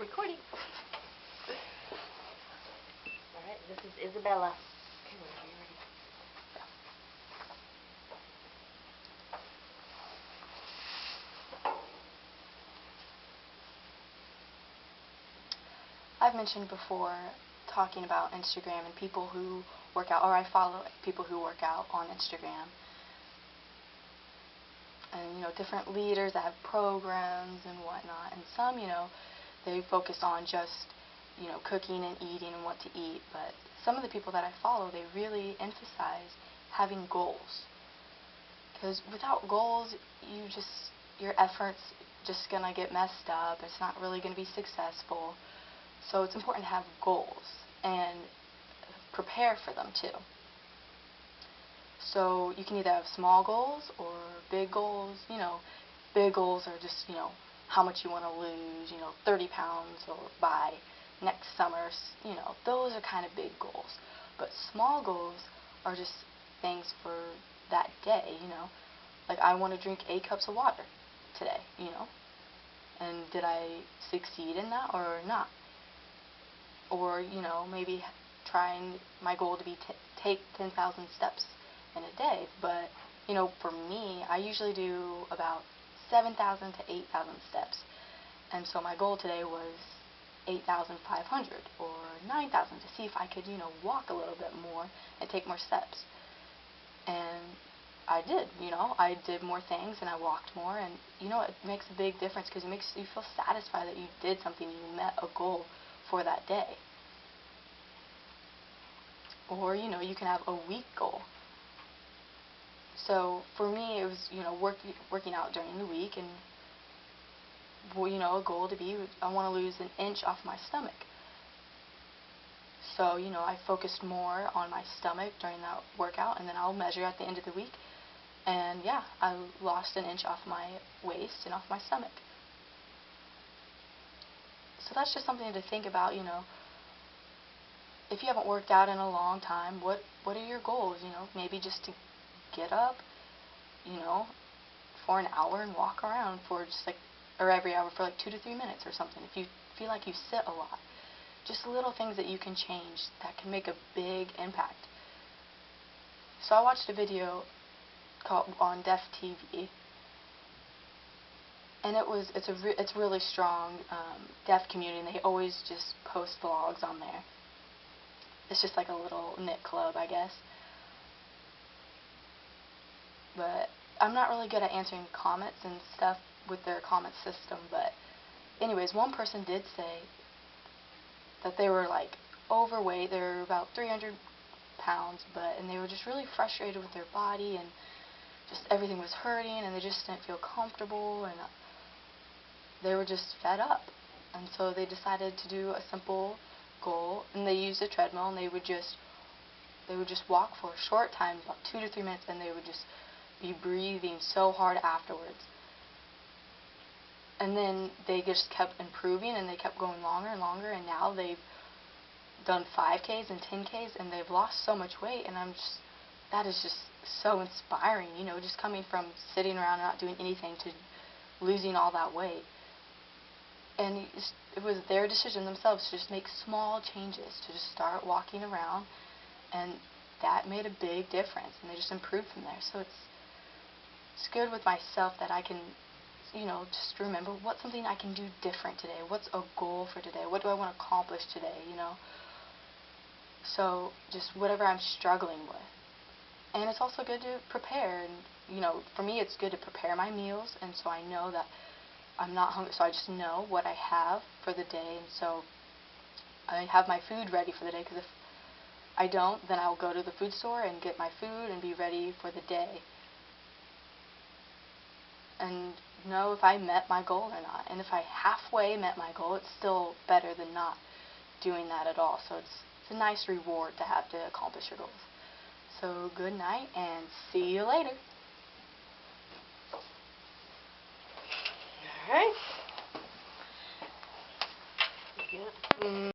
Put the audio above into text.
Recording. Alright, this is Isabella. Okay, whenever you're ready. I've mentioned before talking about Instagram and people who work out, or I follow people who work out on Instagram. And, different leaders that have programs and whatnot. And some, they focus on just, cooking and eating and what to eat. But some of the people that I follow, they really emphasize having goals. Because without goals, your efforts just going to get messed up. It's not really going to be successful. So it's important to have goals and prepare for them too. So you can either have small goals or big goals. Big goals are just, how much you want to lose, 30 pounds or by next summer, those are kind of big goals. But small goals are just things for that day, like I want to drink 8 cups of water today, and did I succeed in that or not? Or, maybe trying my goal to be take 10,000 steps in a day. But, for me, I usually do about 7,000 to 8,000 steps. And so my goal today was 8,500 or 9,000 to see if I could, walk a little bit more and take more steps. And I did, I did more things and I walked more. And, it makes a big difference because it makes you feel satisfied that you did something, you met a goal for that day. Or, you can have a week goal. So for me, it was, working out during the week, and, a goal to be, I want to lose an inch off my stomach. So, I focused more on my stomach during that workout, and then I'll measure at the end of the week. And yeah, I lost an inch off my waist and off my stomach. So that's just something to think about, If you haven't worked out in a long time, what are your goals? Maybe just to get up, for an hour and walk around for or every hour for 2 to 3 minutes or something. If you feel like you sit a lot, just little things that you can change that can make a big impact. So I watched a video called on Deaf TV, and it's really strong deaf community, and they always just post vlogs on there. It's just like a little knit club, I guess. But I'm not really good at answering comments and stuff with their comment system. But anyways, one person did say that they were overweight. They were about 300 pounds, and they were just really frustrated with their body, and just everything was hurting, and they just didn't feel comfortable, and they were just fed up. And so they decided to do a simple goal, and they used a treadmill, and they would just walk for a short time, about 2 to 3 minutes, and they would just be breathing so hard afterwards. And then they just kept improving, and they kept going longer and longer, and now they've done 5Ks and 10Ks, and they've lost so much weight, and that is just so inspiring, just coming from sitting around and not doing anything to losing all that weight. And it was their decision themselves to just make small changes, to just start walking around, and that made a big difference, and they just improved from there. So it's good with myself that I can, just remember what's something I can do different today, what's a goal for today, what do I want to accomplish today, So just whatever I'm struggling with. And it's also good to prepare, and, for me it's good to prepare my meals, and so I know that I'm not hungry, so I just know what I have for the day, and so I have my food ready for the day, because if I don't, then I'll go to the food store and get my food and be ready for the day. And know if I met my goal or not. And if I halfway met my goal, it's still better than not doing that at all. So it's a nice reward to have to accomplish your goals. So good night, and see you later. Alright.